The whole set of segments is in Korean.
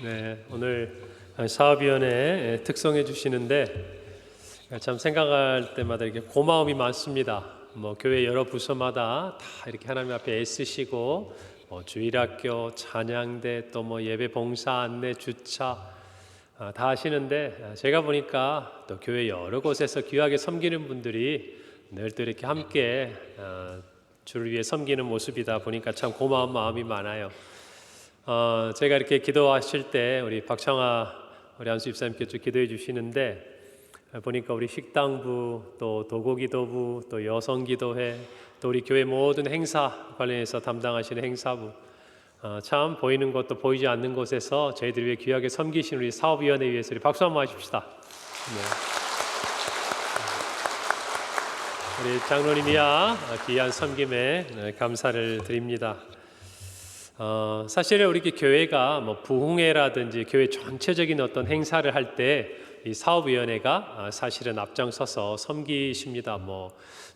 네, 오늘 사업위원회 특성해 주시는데 참 생각할 때마다 이렇게 고마움이 많습니다. 교회 여러 부서마다 다 이렇게 하나님 앞에 애쓰시고 주일학교, 찬양대, 또 예배 봉사, 안내, 주차 다 하시는데 제가 보니까 또 교회 여러 곳에서 귀하게 섬기는 분들이 늘 또 이렇게 함께 주를 위해 섬기는 모습이다 보니까 참 고마운 마음이 많아요. 제가 이렇게 기도하실 때 우리 박창아 우리 안수 집사님께 좀 기도해 주시는데 보니까 우리 식당부 또 도고기도부 또 여성기도회 또 우리 교회 모든 행사 관련해서 담당하시는 행사부 참 보이는 것도 보이지 않는 곳에서 저희들 위해 귀하게 섬기신 우리 사업위원회 위해서 우리 박수 한번 하십시다. 네. 우리 장로님이야 귀한 섬김에 감사를 드립니다. 사실은 우리 교회가 부흥회라든지 교회 전체적인 어떤 행사를 할 때 이 사업위원회가 사실은 앞장서서 섬기십니다.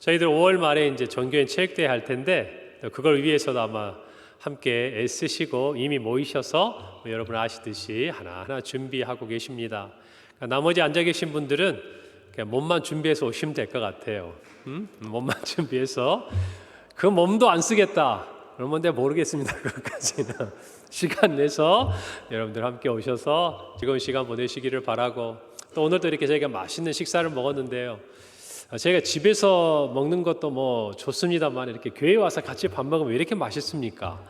저희들 5월 말에 이제 전교회 체육대회 할 텐데 그걸 위해서도 아마 함께 애쓰시고 이미 모이셔서 여러분 아시듯이 하나하나 준비하고 계십니다. 나머지 앉아 계신 분들은 그냥 몸만 준비해서 오시면 될 것 같아요. 몸만 준비해서 그 몸도 안 쓰겠다. 그러면 내가 모르겠습니다. 그것까지는 시간 내서 여러분들 함께 오셔서 즐거운 시간 보내시기를 바라고 또 오늘도 이렇게 저희가 맛있는 식사를 먹었는데요. 저희가 집에서 먹는 것도 좋습니다만 이렇게 교회 와서 같이 밥 먹으면 왜 이렇게 맛있습니까?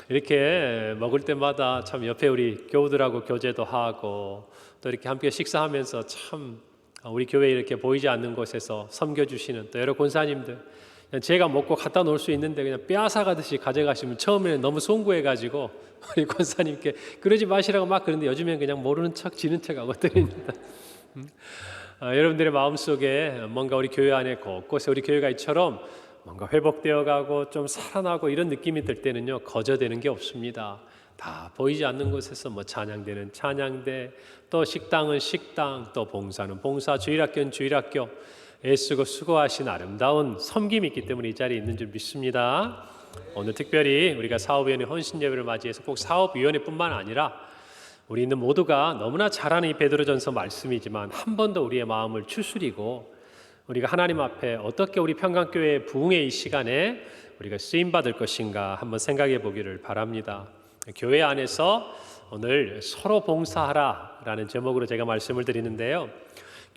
이렇게 먹을 때마다 참 옆에 우리 교우들하고 교제도 하고 또 이렇게 함께 식사하면서 참 우리 교회 이렇게 보이지 않는 곳에서 섬겨주시는 또 여러 권사님들 제가 먹고 갖다 놓을 수 있는데 그냥 빼앗아 가듯이 가져가시면 처음에는 너무 송구해가지고 우리 권사님께 그러지 마시라고 막 그러는데 요즘엔 그냥 모르는 척 지는 척 하거든요. 여러분들의 마음속에 뭔가 우리 교회 안에 곳곳에 우리 교회가 이처럼 뭔가 회복되어 가고 좀 살아나고 이런 느낌이 들 때는요 거저되는 게 없습니다. 다 보이지 않는 곳에서 찬양대는 찬양대 또 식당은 식당 또 봉사는 봉사 주일학교는 주일학교 애쓰고 수고하신 아름다운 섬김이 있기 때문에 이 자리에 있는 줄 믿습니다. 오늘 특별히 우리가 사업위원회 헌신예배를 맞이해서 꼭 사업위원회뿐만 아니라 우리 있는 모두가 너무나 잘 아는 이 베드로전서 말씀이지만 한 번 더 우리의 마음을 추스리고 우리가 하나님 앞에 어떻게 우리 평강교회 부흥의 이 시간에 우리가 쓰임받을 것인가 한번 생각해 보기를 바랍니다. 교회 안에서 오늘 서로 봉사하라 라는 제목으로 제가 말씀을 드리는데요.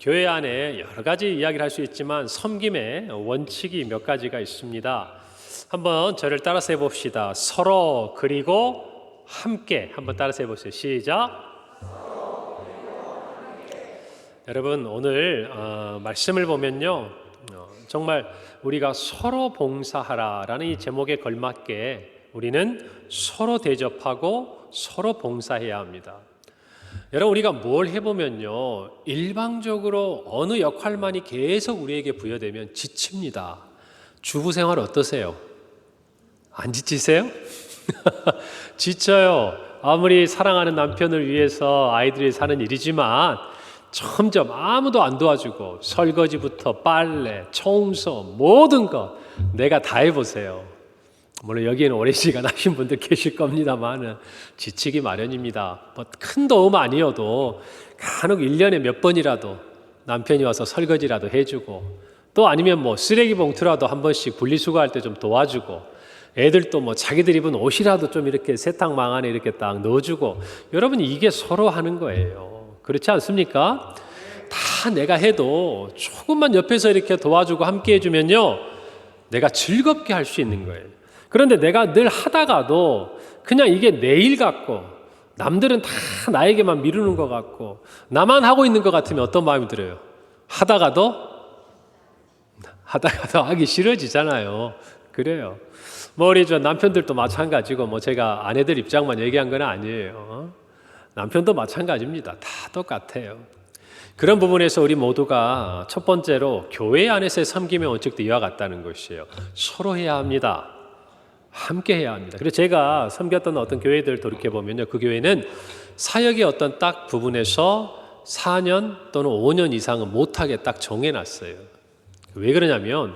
교회 안에 여러 가지 이야기를 할 수 있지만 섬김의 원칙이 몇 가지가 있습니다. 한번 저를 따라서 해봅시다. 서로 그리고 함께 한번 따라서 해보세요. 시작. 여러분 오늘 말씀을 보면요 정말 우리가 서로 봉사하라라는 이 제목에 걸맞게 우리는 서로 대접하고 서로 봉사해야 합니다. 여러분 우리가 뭘 해보면요 일방적으로 어느 역할만이 계속 우리에게 부여되면 지칩니다. 주부 생활 어떠세요? 안 지치세요? 지쳐요. 아무리 사랑하는 남편을 위해서 아이들이 사는 일이지만 점점 아무도 안 도와주고 설거지부터 빨래, 청소 모든 것 내가 다 해보세요. 물론 여기에는 오랜 시간 하신 분들 계실 겁니다만 지치기 마련입니다. 큰 도움 아니어도 간혹 1년에 몇 번이라도 남편이 와서 설거지라도 해주고 또 아니면 쓰레기 봉투라도 한 번씩 분리수거할 때 좀 도와주고 애들도 자기들 입은 옷이라도 좀 이렇게 세탁망 안에 이렇게 딱 넣어주고 여러분 이게 서로 하는 거예요. 그렇지 않습니까? 다 내가 해도 조금만 옆에서 이렇게 도와주고 함께 해주면요 내가 즐겁게 할 수 있는 거예요. 그런데 내가 늘 하다가도 그냥 이게 내 일 같고 남들은 다 나에게만 미루는 것 같고 나만 하고 있는 것 같으면 어떤 마음이 들어요? 하다가도 하기 싫어지잖아요. 그래요. 우리 남편들도 마찬가지고 제가 아내들 입장만 얘기한 건 아니에요. 남편도 마찬가지입니다. 다 똑같아요. 그런 부분에서 우리 모두가 첫 번째로 교회 안에서의 섬김의 원칙도 이와 같다는 것이에요. 서로 해야 합니다. 함께 해야 합니다. 그래서 제가 섬겼던 어떤 교회들 돌이켜보면요. 그 교회는 사역의 어떤 딱 부분에서 4년 또는 5년 이상은 못하게 딱 정해놨어요. 왜 그러냐면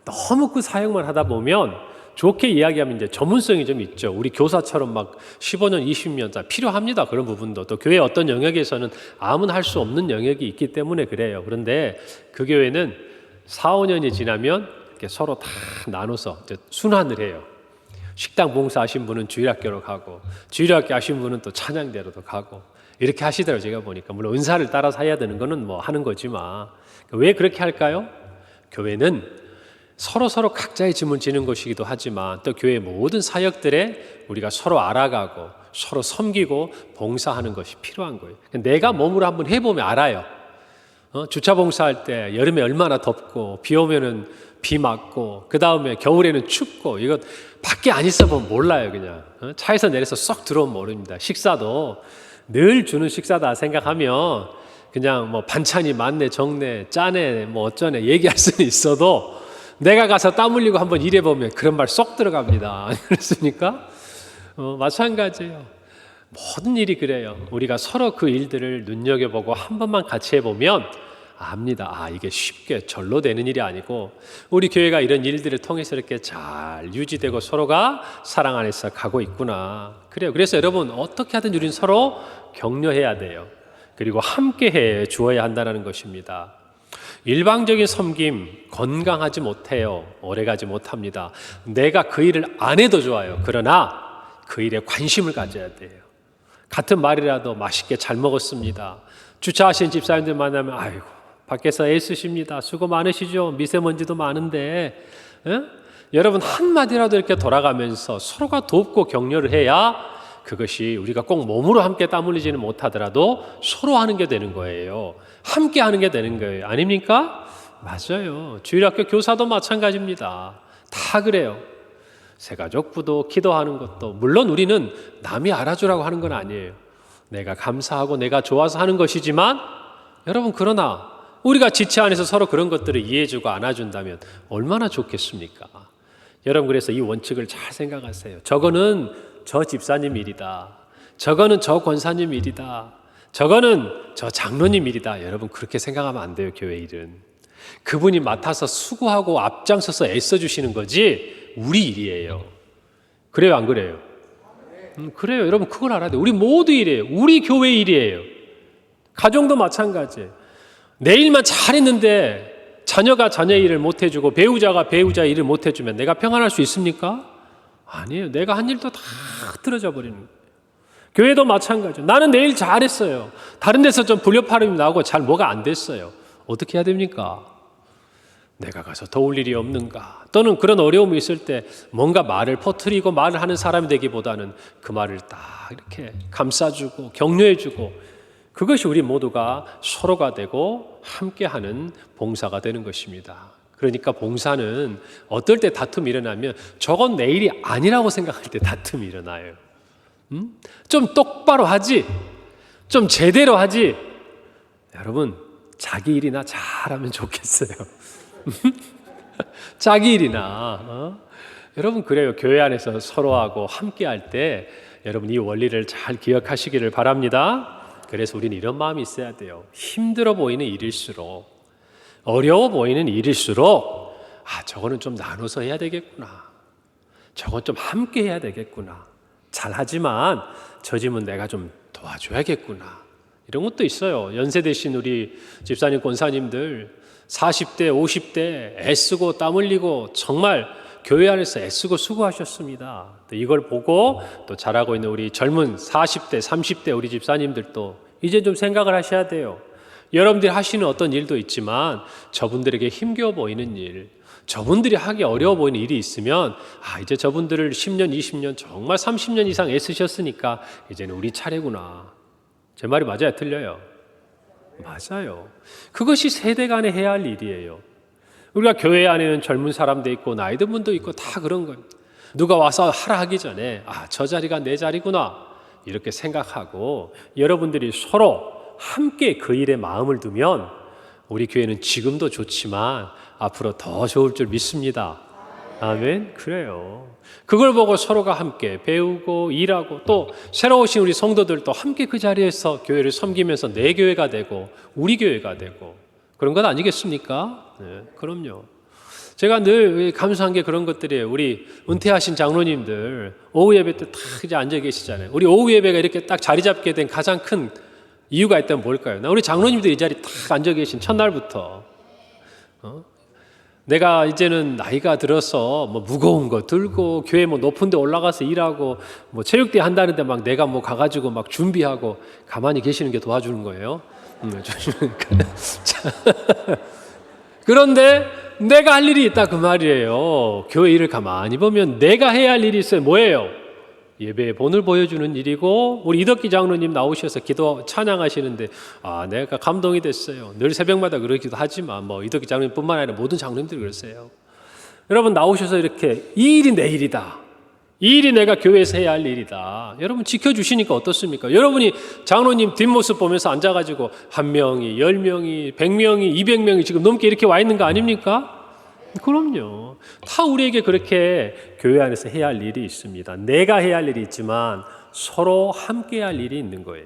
너무 그 사역만 하다 보면 좋게 이야기하면 이제 전문성이 좀 있죠. 우리 교사처럼 막 15년, 20년 다 필요합니다. 그런 부분도. 또 교회 어떤 영역에서는 아무나 할 수 없는 영역이 있기 때문에 그래요. 그런데 그 교회는 4, 5년이 지나면 이렇게 서로 다 나눠서 이제 순환을 해요. 식당 봉사하신 분은 주일학교로 가고, 주일학교 하신 분은 또 찬양대로도 가고, 이렇게 하시더라고요. 제가 보니까. 물론 은사를 따라서 해야 되는 거는 뭐 하는 거지만. 왜 그렇게 할까요? 교회는 서로 각자의 짐을 지는 것이기도 하지만 또 교회의 모든 사역들에 우리가 서로 알아가고 서로 섬기고 봉사하는 것이 필요한 거예요. 내가 몸으로 한번 해보면 알아요. 주차 봉사할 때 여름에 얼마나 덥고 비 오면은 비 맞고 그 다음에 겨울에는 춥고 이거 밖에 안 있어 보면 몰라요. 그냥 차에서 내려서 쏙 들어오면 모릅니다. 식사도 늘 주는 식사다 생각하면 그냥 뭐 반찬이 많네 적네 짜네 뭐 어쩌네 얘기할 수는 있어도 내가 가서 땀 흘리고 한번 일해보면 그런 말 쏙 들어갑니다. 그렇습니까? 마찬가지예요. 모든 일이 그래요. 우리가 서로 그 일들을 눈여겨보고 한 번만 같이 해보면 압니다. 이게 쉽게 절로 되는 일이 아니고 우리 교회가 이런 일들을 통해서 이렇게 잘 유지되고 서로가 사랑 안에서 가고 있구나. 그래요. 그래서 여러분 어떻게 하든 우리는 서로 격려해야 돼요. 그리고 함께 해 주어야 한다는 것입니다. 일방적인 섬김 건강하지 못해요. 오래가지 못합니다. 내가 그 일을 안 해도 좋아요. 그러나 그 일에 관심을 가져야 돼요. 같은 말이라도 맛있게 잘 먹었습니다. 주차하신 집사님들 만나면 아이고 밖에서 애쓰십니다. 수고 많으시죠. 미세먼지도 많은데 여러분 한마디라도 이렇게 돌아가면서 서로가 돕고 격려를 해야 그것이 우리가 꼭 몸으로 함께 땀 흘리지는 못하더라도 서로 하는 게 되는 거예요. 함께 하는 게 되는 거예요. 아닙니까? 맞아요. 주일학교 교사도 마찬가지입니다. 다 그래요. 새가족부도 기도하는 것도 물론 우리는 남이 알아주라고 하는 건 아니에요. 내가 감사하고 내가 좋아서 하는 것이지만 여러분 그러나 우리가 지체 안에서 서로 그런 것들을 이해해주고 안아준다면 얼마나 좋겠습니까? 여러분 그래서 이 원칙을 잘 생각하세요. 저거는 저 집사님 일이다. 저거는 저 권사님 일이다. 저거는 저 장로님 일이다. 여러분 그렇게 생각하면 안 돼요. 교회 일은. 그분이 맡아서 수고하고 앞장서서 애써주시는 거지 우리 일이에요. 그래요 안 그래요? 그래요. 여러분 그걸 알아야 돼요. 우리 모두 일이에요. 우리 교회 일이에요. 가정도 마찬가지예요. 내 일만 잘했는데 자녀가 자녀 일을 못해주고 배우자가 배우자 일을 못해주면 내가 평안할 수 있습니까? 아니에요. 내가 한 일도 다 틀어져 버리는 거예요. 교회도 마찬가지예요. 나는 내 일 잘했어요. 다른 데서 좀 불협화음이 나고 잘 뭐가 안 됐어요. 어떻게 해야 됩니까? 내가 가서 도울 일이 없는가? 또는 그런 어려움이 있을 때 뭔가 말을 퍼뜨리고 말을 하는 사람이 되기보다는 그 말을 딱 이렇게 감싸주고 격려해주고 그것이 우리 모두가 서로가 되고 함께하는 봉사가 되는 것입니다. 그러니까 봉사는 어떨 때 다툼이 일어나면 저건 내 일이 아니라고 생각할 때 다툼이 일어나요. 좀 똑바로 하지, 좀 제대로 하지. 여러분 자기 일이나 잘하면 좋겠어요. 자기 일이나 여러분 그래요. 교회 안에서 서로하고 함께할 때 여러분 이 원리를 잘 기억하시기를 바랍니다. 그래서 우리는 이런 마음이 있어야 돼요. 힘들어 보이는 일일수록 어려워 보이는 일일수록 저거는 좀 나눠서 해야 되겠구나. 저건 좀 함께 해야 되겠구나. 잘하지만 저 짐은 내가 좀 도와줘야겠구나. 이런 것도 있어요. 연세 드신 우리 집사님 권사님들 40대 50대 애쓰고 땀 흘리고 정말 교회 안에서 애쓰고 수고하셨습니다. 또 이걸 보고 또 잘하고 있는 우리 젊은 40대 30대 우리 집사님들도 이제 좀 생각을 하셔야 돼요. 여러분들이 하시는 어떤 일도 있지만 저분들에게 힘겨워 보이는 일, 저분들이 하기 어려워 보이는 일이 있으면 이제 저분들을 10년 20년 정말 30년 이상 애쓰셨으니까 이제는 우리 차례구나. 제 말이 맞아요? 틀려요? 맞아요. 그것이 세대 간에 해야 할 일이에요. 우리가 교회 안에는 젊은 사람도 있고 나이 든 분도 있고 다 그런 거예요. 누가 와서 하라 하기 전에 저 자리가 내 자리구나 이렇게 생각하고 여러분들이 서로 함께 그 일에 마음을 두면 우리 교회는 지금도 좋지만 앞으로 더 좋을 줄 믿습니다. 아멘. 그래요. 그걸 보고 서로가 함께 배우고 일하고 또 새로 오신 우리 성도들도 함께 그 자리에서 교회를 섬기면서 내 교회가 되고 우리 교회가 되고 그런 것 아니겠습니까? 네, 그럼요. 제가 늘 감사한 게 그런 것들이에요. 우리 은퇴하신 장로님들 오후 예배 때 딱 이제 앉아 계시잖아요. 우리 오후 예배가 이렇게 딱 자리 잡게 된 가장 큰 이유가 있다면 뭘까요? 우리 장로님들이 이 자리 딱 앉아 계신 첫날부터 내가 이제는 나이가 들어서 뭐 무거운 거 들고 교회 뭐 높은 데 올라가서 일하고 뭐 체육대 한다는데 막 내가 뭐 가가지고 막 준비하고 가만히 계시는 게 도와주는 거예요. 그런데 내가 할 일이 있다 그 말이에요. 교회 일을 가만히 보면 내가 해야 할 일이 있어요. 뭐예요? 예배의 본을 보여주는 일이고, 우리 이덕기 장로님 나오셔서 기도 찬양하시는데 내가 감동이 됐어요. 늘 새벽마다 그러기도 하지만 뭐 이덕기 장로님뿐만 아니라 모든 장로님들이 그러세요. 여러분 나오셔서 이렇게 이 일이 내 일이다, 이 일이 내가 교회에서 해야 할 일이다, 여러분 지켜주시니까 어떻습니까? 여러분이 장로님 뒷모습 보면서 앉아가지고 1명이 10명이 100명이 200명이 지금 넘게 이렇게 와 있는 거 아닙니까? 그럼요. 다 우리에게 그렇게 교회 안에서 해야 할 일이 있습니다. 내가 해야 할 일이 있지만 서로 함께 할 일이 있는 거예요.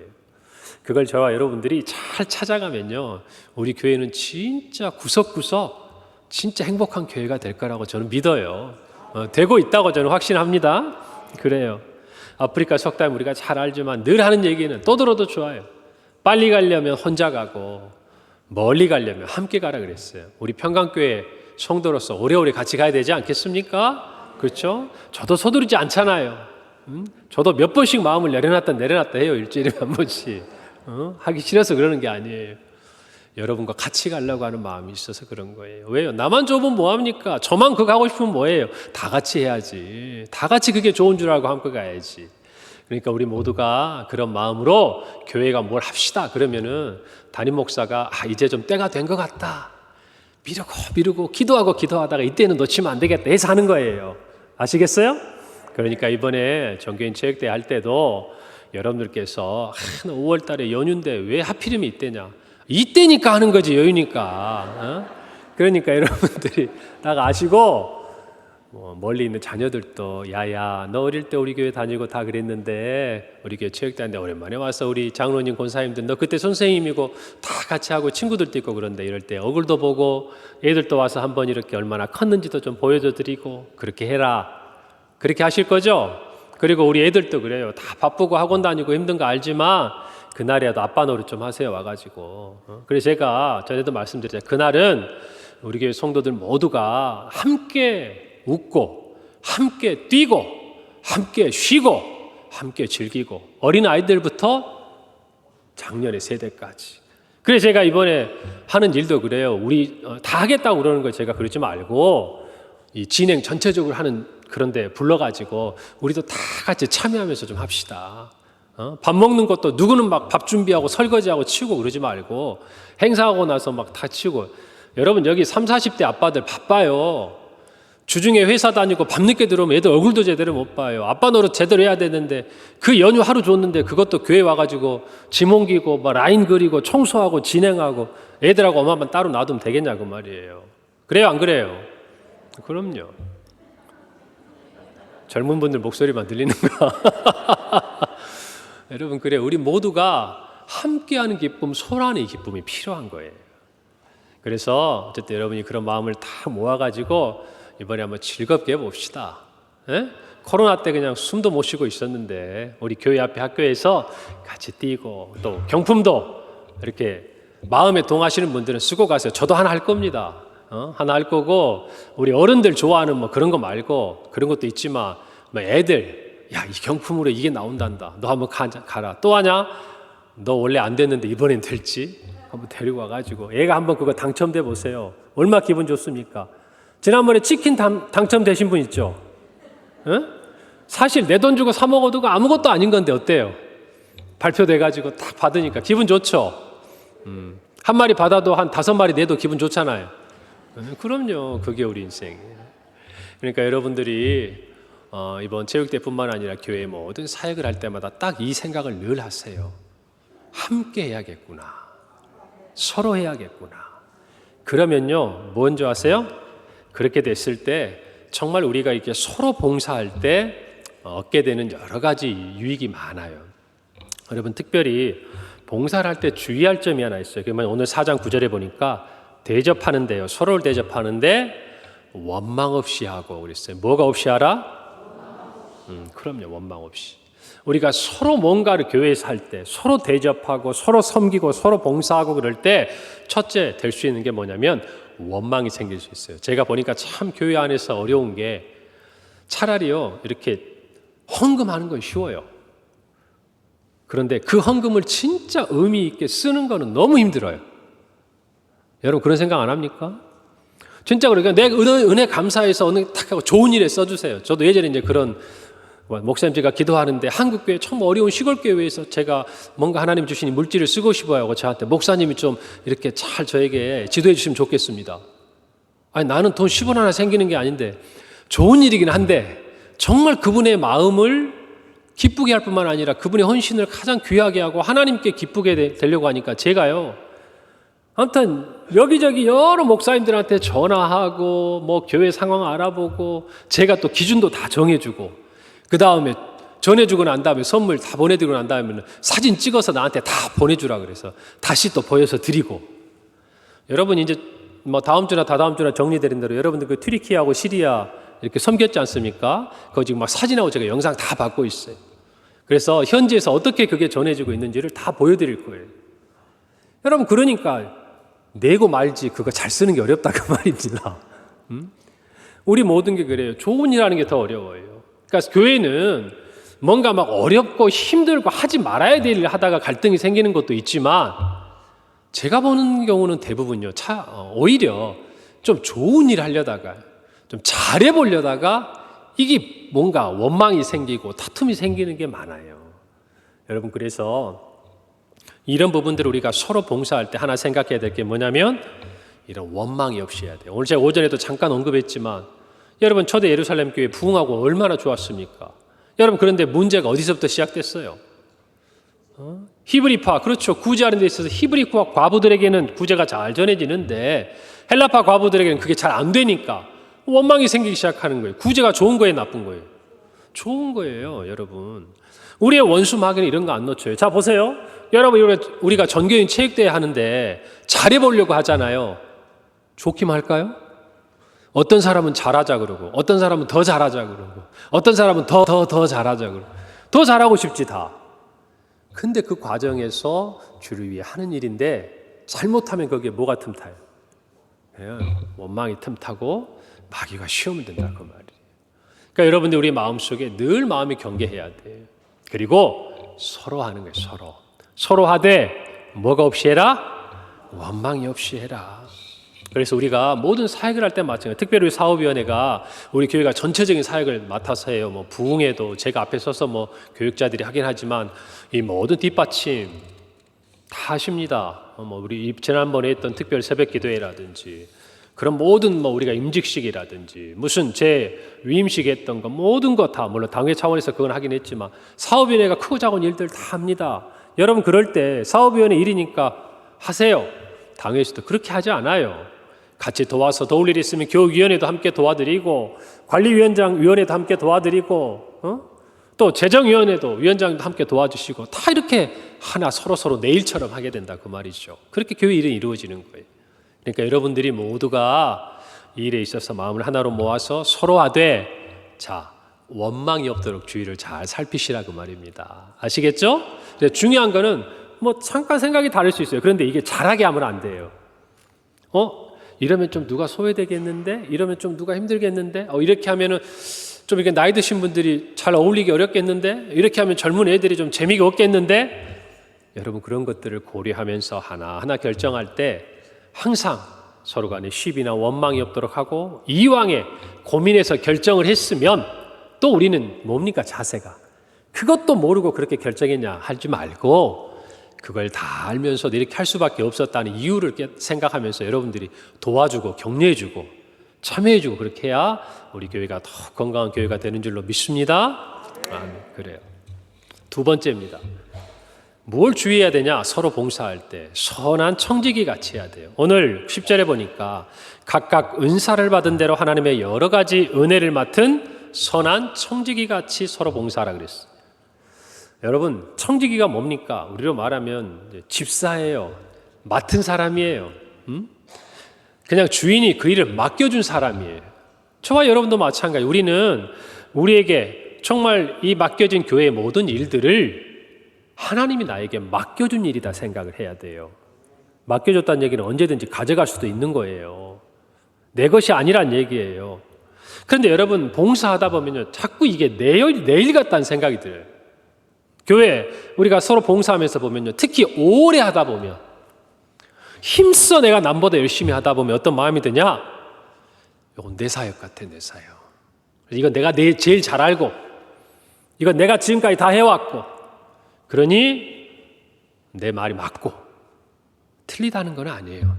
그걸 저와 여러분들이 잘 찾아가면요, 우리 교회는 진짜 구석구석 진짜 행복한 교회가 될 거라고 저는 믿어요. 되고 있다고 저는 확신합니다. 그래요. 아프리카 속담 우리가 잘 알지만 늘 하는 얘기는 또 들어도 좋아요. 빨리 가려면 혼자 가고 멀리 가려면 함께 가라 그랬어요. 우리 평강교회 성도로서 오래오래 같이 가야 되지 않겠습니까? 그렇죠? 저도 서두르지 않잖아요. 저도 몇 번씩 마음을 내려놨다 해요. 일주일에 한 번씩. 하기 싫어서 그러는 게 아니에요. 여러분과 같이 가려고 하는 마음이 있어서 그런 거예요. 왜요? 나만 좁으면 뭐합니까? 저만 그거 하고 싶으면 뭐예요? 다 같이 해야지. 다 같이 그게 좋은 줄 알고 함께 가야지. 그러니까 우리 모두가 그런 마음으로 교회가 뭘 합시다 그러면은 담임 목사가 이제 좀 때가 된 것 같다, 미루고 기도하다가 이때는 놓치면 안 되겠다 해서 하는 거예요. 아시겠어요? 그러니까 이번에 정교인 체육대회 할 때도 여러분들께서 5월 달에 연휴인데 왜 하필이면 이때냐, 이때니까 하는 거지, 여유니까. 그러니까 여러분들이 딱 아시고, 멀리 있는 자녀들도 야야 너 어릴 때 우리 교회 다니고 다 그랬는데 우리 교회 체육대회인데 오랜만에 와서 우리 장로님 권사님들 너 그때 선생님이고 다 같이 하고 친구들도 있고 그런데 이럴 때 얼굴도 보고 애들도 와서 한번 이렇게 얼마나 컸는지도 좀 보여줘 드리고 그렇게 해라, 그렇게 하실 거죠? 그리고 우리 애들도 그래요. 다 바쁘고 학원 다니고 힘든 거 알지만 그날이라도 아빠 노릇 좀 하세요 와가지고. 그래서 제가 전에도 말씀드렸잖아요. 그날은 우리 교회 성도들 모두가 함께 웃고 함께 뛰고 함께 쉬고 함께 즐기고, 어린 아이들부터 작년의 세대까지. 그래서 제가 이번에 하는 일도 그래요. 우리 다 하겠다고 그러는 거 제가 그러지 말고 이 진행 전체적으로 하는 그런데 불러가지고 우리도 다 같이 참여하면서 좀 합시다. 밥 먹는 것도 누구는 막 밥 준비하고 설거지하고 치우고 그러지 말고 행사하고 나서 막 다 치우고. 여러분 여기 30, 40대 아빠들 바빠요. 주중에 회사 다니고 밤늦게 들어오면 애들 얼굴도 제대로 못 봐요. 아빠 노릇 제대로 해야 되는데 그 연휴 하루 줬는데 그것도 교회 와가지고 짐 옮기고 막 라인 그리고 청소하고 진행하고 애들하고 엄마만 따로 놔두면 되겠냐고 말이에요. 그래요 안 그래요? 그럼요. 젊은 분들 목소리만 들리는가? 여러분 그래, 우리 모두가 함께하는 기쁨, 소란의 기쁨이 필요한 거예요. 그래서 어쨌든 여러분이 그런 마음을 다 모아가지고 이번에 한번 즐겁게 해봅시다. 코로나 때 그냥 숨도 못 쉬고 있었는데 우리 교회 앞에 학교에서 같이 뛰고 또 경품도 이렇게 마음에 동하시는 분들은 쓰고 가세요. 저도 하나 할 겁니다. 하나 할 거고, 우리 어른들 좋아하는 뭐 그런 거 말고 그런 것도 있지만 뭐 애들 이 경품으로 이게 나온단다. 너 한번 가라. 또 하냐? 너 원래 안 됐는데 이번엔 될지? 한번 데리고 와가지고 애가 한번 그거 당첨돼 보세요. 얼마나 기분 좋습니까? 지난번에 치킨 당첨되신 분 있죠? 사실 내 돈 주고 사 먹어도 아무것도 아닌 건데 어때요? 발표돼가지고 딱 받으니까 기분 좋죠? 한 마리 받아도 한 5마리 내도 기분 좋잖아요. 그럼요. 그게 우리 인생이에요. 그러니까 여러분들이 이번 체육대뿐만 아니라 교회 모든 사역을 할 때마다 딱 이 생각을 늘 하세요. 함께 해야겠구나. 서로 해야겠구나. 그러면요, 뭔지 아세요? 그렇게 됐을 때 정말 우리가 이렇게 서로 봉사할 때 얻게 되는 여러 가지 유익이 많아요. 여러분 특별히 봉사를 할 때 주의할 점이 하나 있어요. 그러면 오늘 4장 9절에 보니까 대접하는데요, 서로를 대접하는데 원망 없이 하고 그랬어요. 뭐가 없이 하라? 그럼요. 원망 없이. 우리가 서로 뭔가를 교회에서 할 때 서로 대접하고 서로 섬기고 서로 봉사하고 그럴 때 첫째 될 수 있는 게 뭐냐면 원망이 생길 수 있어요. 제가 보니까 참 교회 안에서 어려운 게 차라리요 이렇게 헌금하는 건 쉬워요. 그런데 그 헌금을 진짜 의미 있게 쓰는 거는 너무 힘들어요. 여러분 그런 생각 안 합니까? 진짜 그러니까 내 은혜 감사해서 어느 탁 하고 좋은 일에 써주세요. 저도 예전에 이제 그런 목사님 제가 기도하는데 한국 교회 참 어려운 시골 교회에서 제가 뭔가 하나님 주신 물질을 쓰고 싶어요 하고 저한테 목사님이 좀 이렇게 잘 저에게 지도해 주시면 좋겠습니다. 아니 나는 돈 10원 하나 생기는 게 아닌데 좋은 일이긴 한데 정말 그분의 마음을 기쁘게 할 뿐만 아니라 그분의 헌신을 가장 귀하게 하고 하나님께 기쁘게 되려고 하니까 제가요 아무튼 여기저기 여러 목사님들한테 전화하고 뭐 교회 상황 알아보고 제가 또 기준도 다 정해주고 그 다음에 전해주고 난 다음에 선물 다 보내드리고 난 다음에 사진 찍어서 나한테 다 보내주라 그래서 다시 또 보여서 드리고 여러분 이제 뭐 다음 주나 다다음 주나 정리되는 대로 여러분들 그 튀르키예하고 시리아 이렇게 섬겼지 않습니까? 그거 지금 막 사진하고 제가 영상 다 받고 있어요. 그래서 현지에서 어떻게 그게 전해지고 있는지를 다 보여드릴 거예요. 여러분 그러니까 내고 말지 그거 잘 쓰는 게 어렵다 그 말입니다. 우리 모든 게 그래요. 좋은 일 하는 게 더 어려워요. 그러니까 교회는 뭔가 막 어렵고 힘들고 하지 말아야 될 일을 하다가 갈등이 생기는 것도 있지만 제가 보는 경우는 대부분요. 오히려 좀 좋은 일 하려다가 좀 잘해보려다가 이게 뭔가 원망이 생기고 다툼이 생기는 게 많아요. 여러분 그래서 이런 부분들을 우리가 서로 봉사할 때 하나 생각해야 될 게 뭐냐면 이런 원망이 없이 해야 돼요. 오늘 제가 오전에도 잠깐 언급했지만 여러분 초대 예루살렘 교회 부흥하고 얼마나 좋았습니까? 여러분 그런데 문제가 어디서부터 시작됐어요? 히브리파 그렇죠. 구제하는 데 있어서 히브리파 과부들에게는 구제가 잘 전해지는데 헬라파 과부들에게는 그게 잘 안 되니까 원망이 생기기 시작하는 거예요. 구제가 좋은 거예요, 나쁜 거예요? 좋은 거예요, 여러분. 우리의 원수 마귀는 이런 거 안 놓쳐요. 자 보세요. 여러분 우리가 전교인 체육대회 하는데 잘해보려고 하잖아요. 좋기만 할까요? 어떤 사람은 잘하자 그러고 어떤 사람은 더 잘하자 그러고 어떤 사람은 더 잘하자 그러고 더 잘하고 싶지 다. 근데 그 과정에서 주를 위해 하는 일인데 잘못하면 거기에 뭐가 틈타요? 원망이 틈타고 마귀가 시험을 든다 그 말이에요. 그러니까 여러분들 우리 마음속에 늘 마음이 경계해야 돼요. 그리고 서로 하는 거예요. 서로 하되 뭐가 없이 해라? 원망이 없이 해라. 그래서 우리가 모든 사역을 할 때 마찬가지예요. 특별히 사업위원회가 우리 교회가 전체적인 사역을 맡아서 해요. 뭐 부흥회도 제가 앞에 서서 뭐 교육자들이 하긴 하지만 이 모든 뒷받침 다 하십니다. 뭐 우리 지난번에 했던 특별 새벽 기도회라든지 그런 모든 뭐 우리가 임직식이라든지 무슨 제 위임식 했던 거 모든 거 다 물론 당회 차원에서 그건 하긴 했지만 사업위원회가 크고 작은 일들 다 합니다. 여러분 그럴 때 사업위원회 일이니까 하세요. 당회에서도 그렇게 하지 않아요. 같이 도와서 도울 일이 있으면 교육위원회도 함께 도와드리고 관리위원회도 함께 도와드리고 또 재정위원회도 위원장도 함께 도와주시고 다 이렇게 하나 서로 내 일처럼 하게 된다 그 말이죠. 그렇게 교회 일은 이루어지는 거예요. 그러니까 여러분들이 모두가 이 일에 있어서 마음을 하나로 모아서 서로 하되 자 원망이 없도록 주의를 잘 살피시라 그 말입니다. 아시겠죠? 중요한 거는 뭐 잠깐 생각이 다를 수 있어요. 그런데 이게 잘하게 하면 안 돼요. 이러면 좀 누가 소외되겠는데? 이러면 좀 누가 힘들겠는데? 이렇게 하면은 좀 이렇게 나이 드신 분들이 잘 어울리기 어렵겠는데? 이렇게 하면 젊은 애들이 좀 재미가 없겠는데? 여러분 그런 것들을 고려하면서 하나하나 결정할 때 항상 서로 간에 시비나 원망이 없도록 하고 이왕에 고민해서 결정을 했으면 또 우리는 뭡니까 자세가 그것도 모르고 그렇게 결정했냐 하지 말고 그걸 다 알면서도 이렇게 할 수밖에 없었다는 이유를 생각하면서 여러분들이 도와주고 격려해주고 참여해주고 그렇게 해야 우리 교회가 더 건강한 교회가 되는 줄로 믿습니다. 그래요. 두 번째입니다. 뭘 주의해야 되냐? 서로 봉사할 때 선한 청지기 같이 해야 돼요. 오늘 10절에 보니까 각각 은사를 받은 대로 하나님의 여러 가지 은혜를 맡은 선한 청지기 같이 서로 봉사하라 그랬어요. 여러분 청지기가 뭡니까? 우리로 말하면 집사예요. 맡은 사람이에요. 그냥 주인이 그 일을 맡겨준 사람이에요. 저와 여러분도 마찬가지. 우리는 우리에게 정말 이 맡겨진 교회의 모든 일들을 하나님이 나에게 맡겨준 일이다 생각을 해야 돼요. 맡겨줬다는 얘기는 언제든지 가져갈 수도 있는 거예요. 내 것이 아니란 얘기예요. 그런데 여러분, 봉사하다 보면요, 자꾸 이게 내 일 같다는 생각이 들어요. 교회 우리가 서로 봉사하면서 보면요, 특히 오래 하다 보면, 힘써 내가 남보다 열심히 하다 보면 어떤 마음이 드냐? 이건 내 사역 같아, 내 사역. 이건 내가 제일 잘 알고, 이건 내가 지금까지 다 해왔고, 그러니 내 말이 맞고 틀리다는 건 아니에요.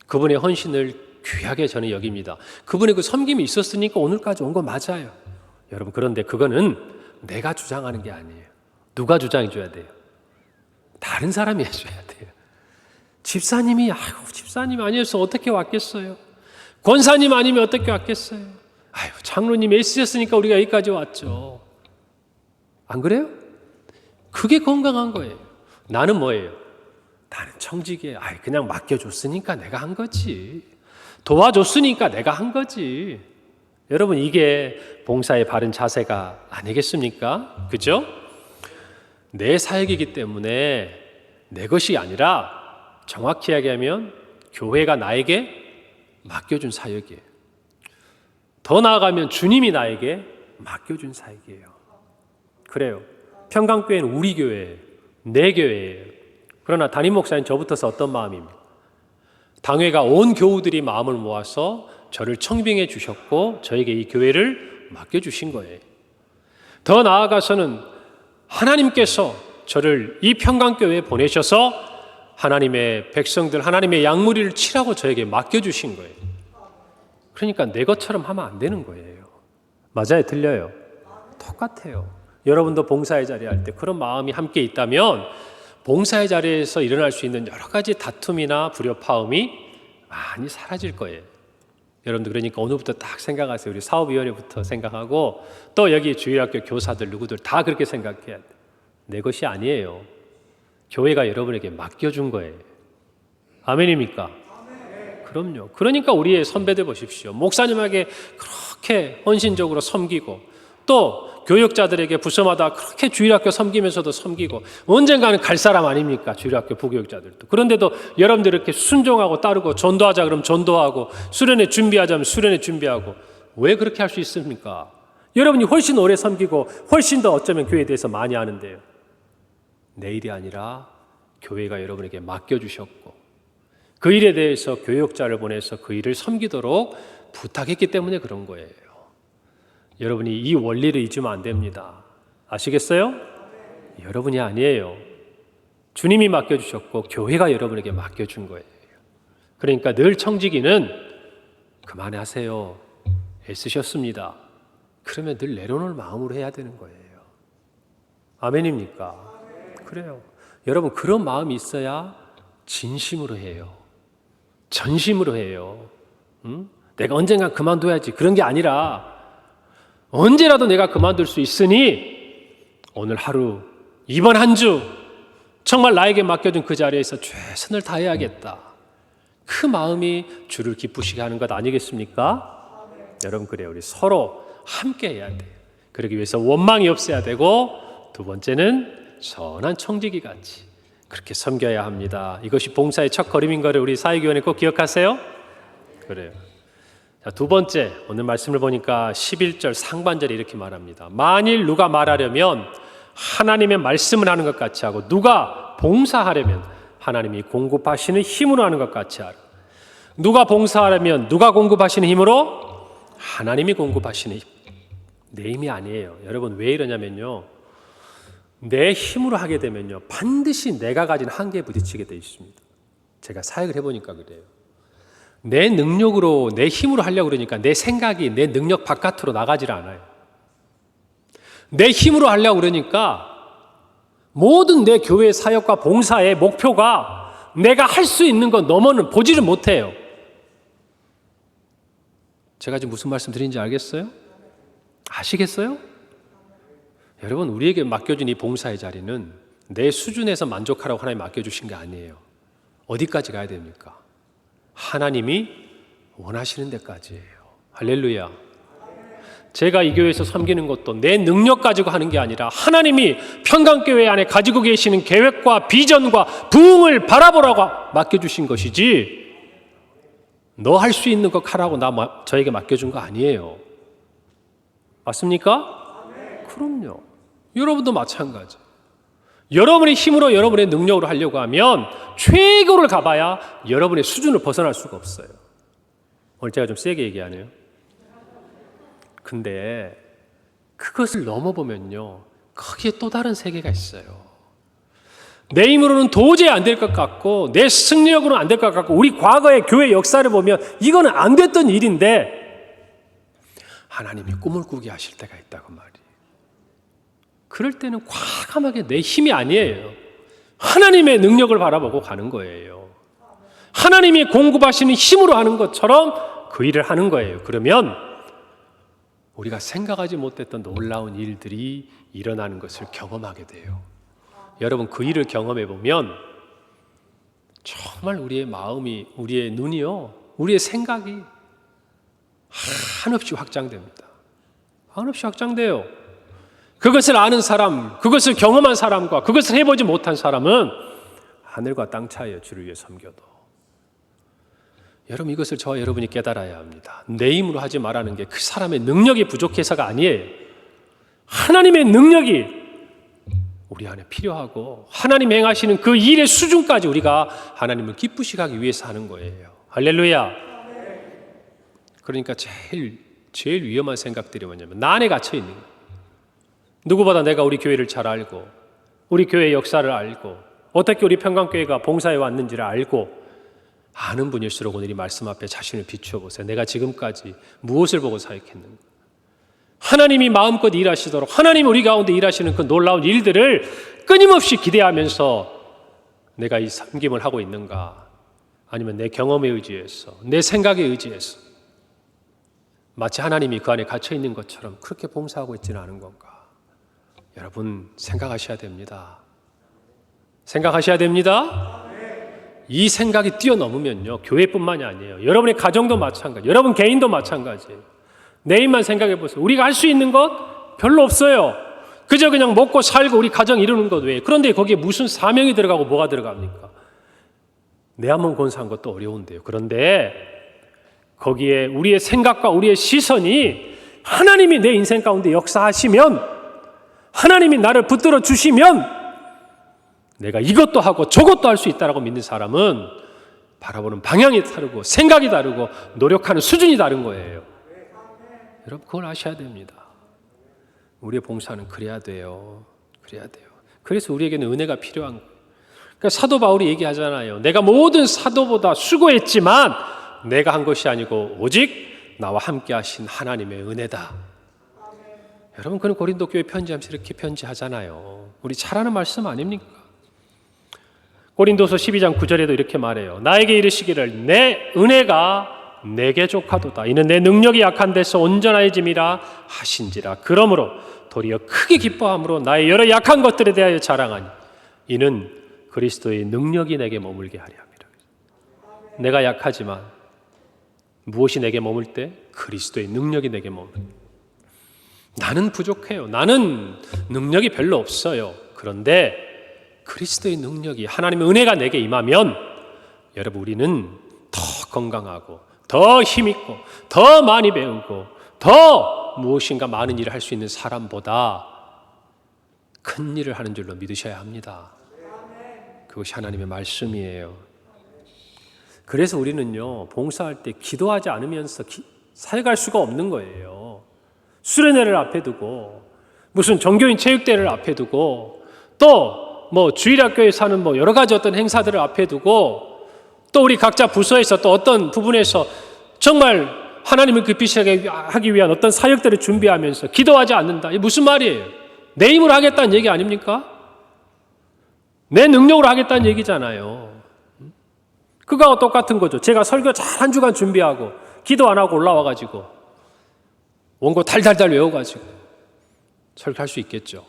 그분의 헌신을 귀하게 저는 여깁니다. 그분의 그 섬김이 있었으니까 오늘까지 온 건 맞아요. 여러분, 그런데 그거는 내가 주장하는 게 아니에요. 누가 주장해 줘야 돼요? 다른 사람이 해줘야 돼요. 집사님이 집사님 아니었어 어떻게 왔겠어요? 권사님 아니면 어떻게 왔겠어요? 장로님 애쓰셨으니까 우리가 여기까지 왔죠. 안 그래요? 그게 건강한 거예요. 나는 뭐예요? 나는 청지기예요. 그냥 맡겨줬으니까 내가 한 거지. 도와줬으니까 내가 한 거지. 여러분, 이게 봉사의 바른 자세가 아니겠습니까? 그죠? 내 사역이기 때문에 내 것이 아니라 정확히 이야기하면 교회가 나에게 맡겨준 사역이에요. 더 나아가면 주님이 나에게 맡겨준 사역이에요. 그래요. 평강교회는 우리 교회예요. 내 교회예요. 그러나 담임 목사님 저부터서 어떤 마음입니까? 당회가 온 교우들이 마음을 모아서 저를 청빙해 주셨고 저에게 이 교회를 맡겨주신 거예요. 더 나아가서는 하나님께서 저를 이 평강교회에 보내셔서 하나님의 백성들, 하나님의 양무리를 치라고 저에게 맡겨주신 거예요. 그러니까 내 것처럼 하면 안 되는 거예요. 맞아요? 들려요? 똑같아요. 여러분도 봉사의 자리에 할 때 그런 마음이 함께 있다면 봉사의 자리에서 일어날 수 있는 여러 가지 다툼이나 불협화음이 많이 사라질 거예요. 여러분들 그러니까 오늘부터 딱 생각하세요. 우리 사업위원회부터 생각하고 또 여기 주일학교 교사들 누구들 다 그렇게 생각해야 돼. 내 것이 아니에요. 교회가 여러분에게 맡겨준 거예요. 아멘입니까? 그럼요. 그러니까 우리의 선배들 보십시오. 목사님에게 그렇게 헌신적으로 섬기고 또 교육자들에게 부서마다 그렇게 주일학교 섬기면서도 섬기고 언젠가는 갈 사람 아닙니까? 주일학교 부교육자들도. 그런데도 여러분들 이렇게 순종하고 따르고 전도하자 그러면 전도하고 수련회 준비하자면 수련회 준비하고 왜 그렇게 할 수 있습니까? 여러분이 훨씬 오래 섬기고 훨씬 더 어쩌면 교회에 대해서 많이 아는데요. 내 일이 아니라 교회가 여러분에게 맡겨주셨고 그 일에 대해서 교육자를 보내서 그 일을 섬기도록 부탁했기 때문에 그런 거예요. 여러분이 이 원리를 잊으면 안 됩니다. 아시겠어요? 여러분이 아니에요. 주님이 맡겨주셨고 교회가 여러분에게 맡겨준 거예요. 그러니까 늘 청지기는 그만하세요. 애쓰셨습니다. 그러면 늘 내려놓을 마음으로 해야 되는 거예요. 아멘입니까? 그래요. 여러분 그런 마음이 있어야 진심으로 해요. 전심으로 해요. 내가 언젠간 그만둬야지 그런 게 아니라 언제라도 내가 그만둘 수 있으니 오늘 하루 이번 한 주 정말 나에게 맡겨준 그 자리에서 최선을 다해야겠다. 그 마음이 주를 기쁘시게 하는 것 아니겠습니까? 여러분 그래요. 우리 서로 함께 해야 돼요. 그러기 위해서 원망이 없어야 되고 두 번째는 선한 청지기 같이 그렇게 섬겨야 합니다. 이것이 봉사의 첫 걸음인 것을 우리 사회교원에 꼭 기억하세요. 그래요. 자, 두 번째 오늘 말씀을 보니까 11절 상반절에 이렇게 말합니다. 만일 누가 말하려면 하나님의 말씀을 하는 것 같이 하고 누가 봉사하려면 하나님이 공급하시는 힘으로 하는 것 같이 하라. 누가 봉사하려면 누가 공급하시는 힘으로? 하나님이 공급하시는 힘. 내 힘이 아니에요. 여러분 왜 이러냐면요. 내 힘으로 하게 되면요. 반드시 내가 가진 한계에 부딪히게 돼 있습니다. 제가 사역을 해보니까 그래요. 내 능력으로 내 힘으로 하려고 그러니까 내 생각이 내 능력 바깥으로 나가질 않아요. 내 힘으로 하려고 그러니까 모든 내 교회 사역과 봉사의 목표가 내가 할 수 있는 건 넘어는 보지를 못해요. 제가 지금 무슨 말씀 드리는지 알겠어요? 아시겠어요? 여러분 우리에게 맡겨진 이 봉사의 자리는 내 수준에서 만족하라고 하나님 맡겨주신 게 아니에요. 어디까지 가야 됩니까? 하나님이 원하시는 데까지예요. 할렐루야. 제가 이 교회에서 섬기는 것도 내 능력 가지고 하는 게 아니라 하나님이 평강교회 안에 가지고 계시는 계획과 비전과 부흥을 바라보라고 맡겨주신 것이지, 너 할 수 있는 거 하라고 저에게 맡겨준 거 아니에요. 맞습니까? 그럼요. 여러분도 마찬가지. 여러분의 힘으로 여러분의 능력으로 하려고 하면 최고를 가봐야 여러분의 수준을 벗어날 수가 없어요. 오늘 제가 좀 세게 얘기하네요. 근데 그것을 넘어보면요, 거기에 또 다른 세계가 있어요. 내 힘으로는 도저히 안 될 것 같고 내 승리력으로는 안 될 것 같고 우리 과거의 교회 역사를 보면 이거는 안 됐던 일인데 하나님이 꿈을 꾸게 하실 때가 있다고 말이에요. 그럴 때는 과감하게 내 힘이 아니에요. 하나님의 능력을 바라보고 가는 거예요. 하나님이 공급하시는 힘으로 하는 것처럼 그 일을 하는 거예요. 그러면 우리가 생각하지 못했던 놀라운 일들이 일어나는 것을 경험하게 돼요. 여러분, 그 일을 경험해 보면 정말 우리의 마음이, 우리의 눈이요, 우리의 생각이 한없이 확장됩니다. 한없이 확장돼요. 그것을 아는 사람, 그것을 경험한 사람과 그것을 해보지 못한 사람은 하늘과 땅 차이에요. 주를 위해 섬겨도. 여러분, 이것을 저와 여러분이 깨달아야 합니다. 내 힘으로 하지 말라는 게 그 사람의 능력이 부족해서가 아니에요. 하나님의 능력이 우리 안에 필요하고 하나님 행하시는 그 일의 수준까지 우리가 하나님을 기쁘시게 하기 위해서 하는 거예요. 할렐루야. 그러니까 제일 위험한 생각들이 뭐냐면 나 안에 갇혀 있는 거예요. 누구보다 내가 우리 교회를 잘 알고 우리 교회의 역사를 알고 어떻게 우리 평강교회가 봉사해 왔는지를 알고 아는 분일수록 오늘 이 말씀 앞에 자신을 비추어 보세요. 내가 지금까지 무엇을 보고 사역했는가? 하나님이 마음껏 일하시도록 하나님이 우리 가운데 일하시는 그 놀라운 일들을 끊임없이 기대하면서 내가 이 섬김을 하고 있는가? 아니면 내 경험에 의지해서 내 생각에 의지해서 마치 하나님이 그 안에 갇혀 있는 것처럼 그렇게 봉사하고 있지는 않은 건가? 여러분, 생각하셔야 됩니다. 생각하셔야 됩니다. 이 생각이 뛰어넘으면요, 교회뿐만이 아니에요. 여러분의 가정도 마찬가지, 여러분 개인도 마찬가지예요. 내 힘만 생각해 보세요. 우리가 할 수 있는 것 별로 없어요. 그저 그냥 먹고 살고 우리 가정 이루는 것 외에. 그런데 거기에 무슨 사명이 들어가고 뭐가 들어갑니까? 내 한 몸 권사한 것도 어려운데요. 그런데 거기에 우리의 생각과 우리의 시선이 하나님이 내 인생 가운데 역사하시면, 하나님이 나를 붙들어 주시면 내가 이것도 하고 저것도 할 수 있다라고 믿는 사람은 바라보는 방향이 다르고 생각이 다르고 노력하는 수준이 다른 거예요. 여러분, 그걸 아셔야 됩니다. 우리의 봉사는 그래야 돼요. 그래야 돼요. 그래서 우리에게는 은혜가 필요한 거예요. 그러니까 사도 바울이 얘기하잖아요. 내가 모든 사도보다 수고했지만 내가 한 것이 아니고 오직 나와 함께 하신 하나님의 은혜다. 여러분, 그는 고린도 교회 편지하면서 이렇게 편지하잖아요. 우리 잘 아는 말씀 아닙니까? 고린도서 12장 9절에도 이렇게 말해요. 나에게 이르시기를 내 은혜가 내게 족하도다. 이는 내 능력이 약한 데서 온전하여짐이라 하신지라. 그러므로 도리어 크게 기뻐함으로 나의 여러 약한 것들에 대하여 자랑하니 이는 그리스도의 능력이 내게 머물게 하려 함이라. 내가 약하지만 무엇이 내게 머물 때? 그리스도의 능력이 내게 머물. 나는 부족해요. 나는 능력이 별로 없어요. 그런데 그리스도의 능력이, 하나님의 은혜가 내게 임하면 여러분, 우리는 더 건강하고 더 힘있고 더 많이 배우고 더 무엇인가 많은 일을 할 수 있는 사람보다 큰 일을 하는 줄로 믿으셔야 합니다. 그것이 하나님의 말씀이에요. 그래서 우리는요, 봉사할 때 기도하지 않으면서 사역할 수가 없는 거예요. 수련회를 앞에 두고 무슨 종교인 체육대회를 앞에 두고 또 주일학교에서 하는 여러 가지 어떤 행사들을 앞에 두고 또 우리 각자 부서에서 또 어떤 부분에서 정말 하나님을 깊이 하기 위한 어떤 사역들을 준비하면서 기도하지 않는다. 이게 무슨 말이에요? 내 힘으로 하겠다는 얘기 아닙니까? 내 능력으로 하겠다는 얘기잖아요. 그거하고 똑같은 거죠. 제가 설교 잘 한 주간 준비하고 기도 안 하고 올라와가지고 원고 달달달 외워가지고 설교할 수 있겠죠.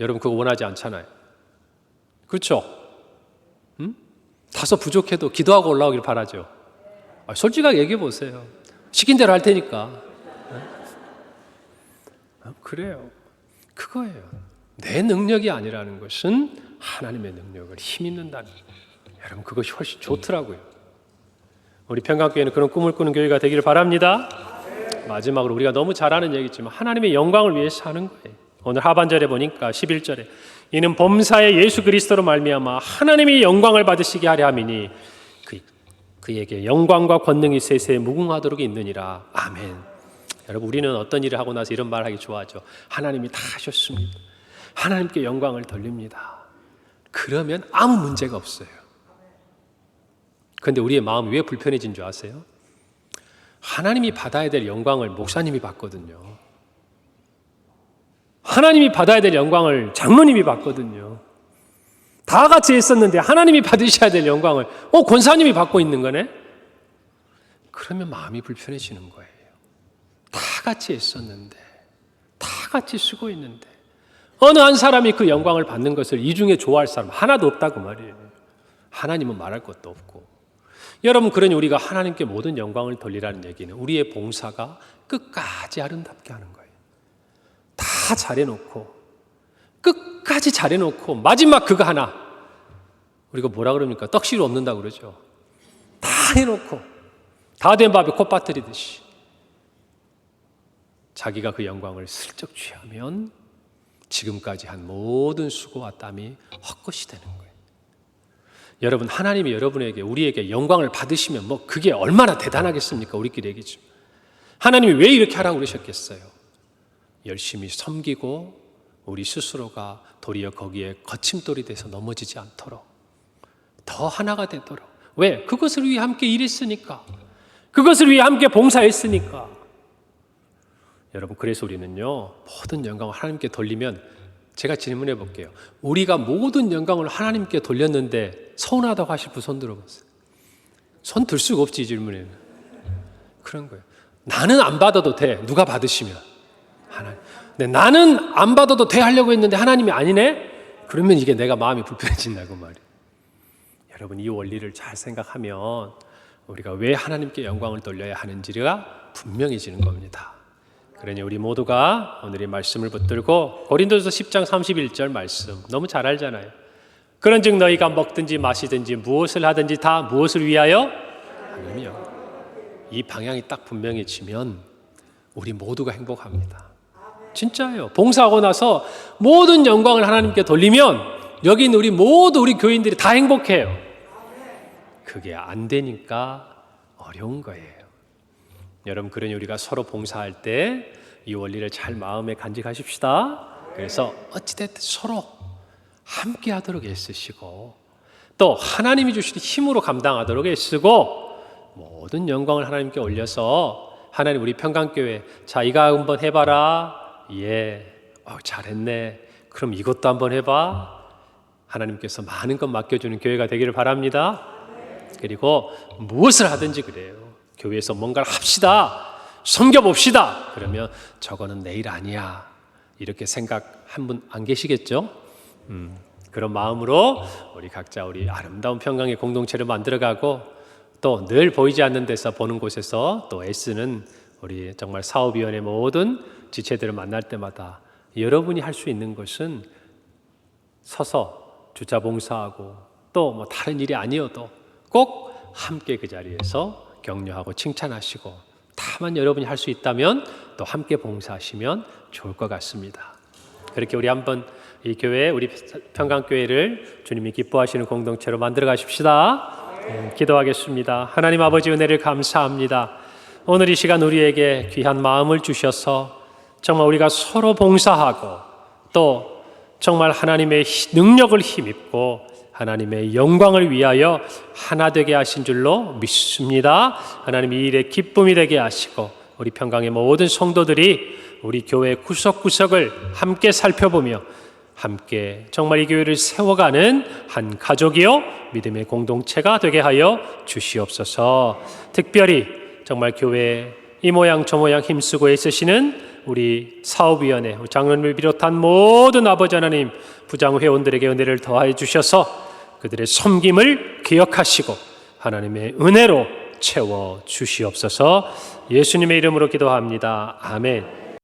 여러분, 그거 원하지 않잖아요. 그렇죠? 다소 부족해도 기도하고 올라오길 바라죠. 솔직하게 얘기해 보세요. 시킨 대로 할 테니까. 그래요. 그거예요. 내 능력이 아니라는 것은 하나님의 능력을 힘입는다는 거예요. 여러분 그것이 훨씬 좋더라고요. 우리 평강교회는 그런 꿈을 꾸는 교회가 되기를 바랍니다. 마지막으로 우리가 너무 잘 아는 얘기지만 하나님의 영광을 위해서 하는 거예요. 오늘 하반절에 보니까 11절에 이는 범사의 예수 그리스도로 말미암아 하나님의 영광을 받으시게 하려 함이니 그에게 영광과 권능이 세세에 무궁하도록 있느니라. 아멘. 여러분 우리는 어떤 일을 하고 나서 이런 말 하기 좋아하죠. 하나님이 다 하셨습니다. 하나님께 영광을 돌립니다. 그러면 아무 문제가 없어요. 그런데 우리의 마음이 왜 불편해진 줄 아세요? 하나님이 받아야 될 영광을 목사님이 받거든요. 하나님이 받아야 될 영광을 장로님이 받거든요. 다 같이 했었는데 하나님이 받으셔야 될 영광을 권사님이 받고 있는 거네? 그러면 마음이 불편해지는 거예요. 다 같이 했었는데, 다 같이 쓰고 있는데 어느 한 사람이 그 영광을 받는 것을 이 중에 좋아할 사람 하나도 없다고 말이에요. 하나님은 말할 것도 없고. 여러분 그러니 우리가 하나님께 모든 영광을 돌리라는 얘기는 우리의 봉사가 끝까지 아름답게 하는 거예요. 다 잘해놓고 끝까지 잘해놓고 마지막 그거 하나 우리가 뭐라 그럽니까? 떡시를 없는다고 그러죠. 다 해놓고 다 된 밥에 콧 빠뜨리듯이 자기가 그 영광을 슬쩍 취하면 지금까지 한 모든 수고와 땀이 헛것이 되는 거예요. 여러분 하나님이 여러분에게 우리에게 영광을 받으시면 그게 얼마나 대단하겠습니까? 우리끼리 얘기죠. 하나님이 왜 이렇게 하라고 그러셨겠어요? 열심히 섬기고 우리 스스로가 도리어 거기에 거침돌이 돼서 넘어지지 않도록 더 하나가 되도록. 왜? 그것을 위해 함께 일했으니까. 그것을 위해 함께 봉사했으니까. 여러분 그래서 우리는요 모든 영광을 하나님께 돌리면 제가 질문해 볼게요. 우리가 모든 영광을 하나님께 돌렸는데 서운하다고 하실 분 손 들어보세요. 손 들 수가 없지 이 질문에는. 그런 거예요. 나는 안 받아도 돼. 누가 받으시면. 하나님. 근데 나는 안 받아도 돼 하려고 했는데 하나님이 아니네? 그러면 이게 내가 마음이 불편해진다고 말이에요. 여러분 이 원리를 잘 생각하면 우리가 왜 하나님께 영광을 돌려야 하는지가 분명해지는 겁니다. 그러니 우리 모두가 오늘 이 말씀을 붙들고 고린도서 10장 31절 말씀 너무 잘 알잖아요. 그런즉 너희가 먹든지 마시든지 무엇을 하든지 다 무엇을 위하여? 하나님이요. 이 방향이 딱 분명해지면 우리 모두가 행복합니다. 진짜예요. 봉사하고 나서 모든 영광을 하나님께 돌리면 여기 있는 우리 모두 우리 교인들이 다 행복해요. 그게 안 되니까 어려운 거예요. 여러분 그러니 우리가 서로 봉사할 때 이 원리를 잘 마음에 간직하십시다. 그래서 어찌됐든 서로 함께 하도록 애쓰시고 또 하나님이 주시는 힘으로 감당하도록 애쓰고 모든 영광을 하나님께 올려서 하나님 우리 평강교회 자 이거 한번 해봐라. 예, 잘했네. 그럼 이것도 한번 해봐. 하나님께서 많은 것 맡겨주는 교회가 되기를 바랍니다. 그리고 무엇을 하든지 그래요. 교회에서 뭔가를 합시다. 섬겨봅시다. 그러면 저거는 내일 아니야. 이렇게 생각 한 분 안 계시겠죠? 그런 마음으로 우리 각자 우리 아름다운 평강의 공동체를 만들어가고 또 늘 보이지 않는 데서 보는 곳에서 또 애쓰는 우리 정말 사업위원회 모든 지체들을 만날 때마다 여러분이 할 수 있는 것은 서서 주차 봉사하고 또 다른 일이 아니어도 꼭 함께 그 자리에서 격려하고 칭찬하시고 다만 여러분이 할 수 있다면 또 함께 봉사하시면 좋을 것 같습니다. 그렇게 우리 한번 이 교회 우리 평강교회를 주님이 기뻐하시는 공동체로 만들어 가십시다. 기도하겠습니다. 하나님 아버지 은혜를 감사합니다. 오늘 이 시간 우리에게 귀한 마음을 주셔서 정말 우리가 서로 봉사하고 또 정말 하나님의 능력을 힘입고 하나님의 영광을 위하여 하나 되게 하신 줄로 믿습니다. 하나님 이 일에 기쁨이 되게 하시고 우리 평강의 모든 성도들이 우리 교회 구석구석을 함께 살펴보며 함께 정말 이 교회를 세워가는 한 가족이요 믿음의 공동체가 되게 하여 주시옵소서. 특별히 정말 교회 이 모양 저 모양 힘쓰고 애쓰시는 우리 사업위원회 장로님을 비롯한 모든 아버지 하나님 부장 회원들에게 은혜를 더하여 주셔서 그들의 섬김을 기억하시고 하나님의 은혜로 채워 주시옵소서. 예수님의 이름으로 기도합니다. 아멘.